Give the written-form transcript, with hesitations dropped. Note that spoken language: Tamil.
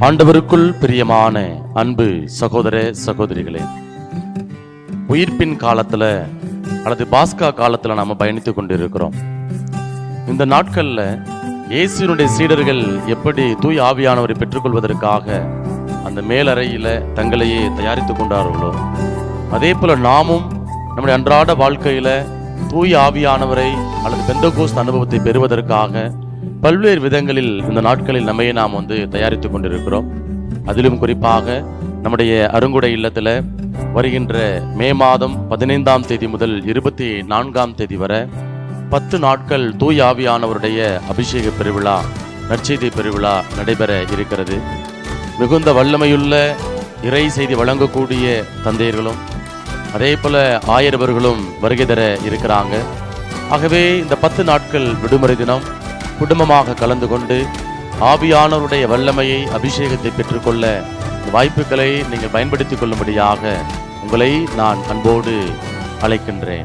ஆண்டவருக்குள் பிரியமான அன்பு சகோதர சகோதரிகளே, உயிர்ப்பின் காலத்துல அல்லது பாஸ்கா காலத்துல நாம பயணித்துக் கொண்டிருக்கிறோம். இந்த நாட்கள்ல இயேசுவினுடைய சீடர்கள் எப்படி தூய் ஆவியானவரை பெற்றுக்கொள்வதற்காக அந்த மேலறையில தங்களையே தயாரித்துக் கொண்டார்களோ, அதே போல நாமும் நம்முடைய அன்றாட வாழ்க்கையில தூய் ஆவியானவரை அல்லது பெந்தகோஸ்து அனுபவத்தை பெறுவதற்காக பல்வேறு விதங்களில் இந்த நாட்களில் நம்மையே நாம் தயாரித்துக் கொண்டிருக்கிறோம். அதிலும் குறிப்பாக நம்முடைய அருங்குடை இல்லத்துல வருகின்ற மே மாதம் 15ஆம் தேதி முதல் 24ஆம் தேதி வரை 10 நாட்கள் தூய் ஆவியானவருடைய அபிஷேக பெருவிழா, நற்செய்தி பெருவிழா நடைபெற இருக்கிறது. மிகுந்த வல்லமையுள்ள இறை செய்தி வழங்கக்கூடிய தந்தையர்களும் அதே போல ஆயரவர்களும் வருகை தர இருக்கிறாங்க. ஆகவே இந்த 10 நாட்கள் விடுமுறை தினம் குடும்பமாக கலந்து கொண்டு ஆவியானவருடைய வல்லமையை, அபிஷேகத்தை பெற்றுக்கொள்ள வாய்ப்புகளை நீங்கள் பயன்படுத்திக் கொள்ளும்படியாக உங்களை நான் அன்போடு அழைக்கின்றேன்.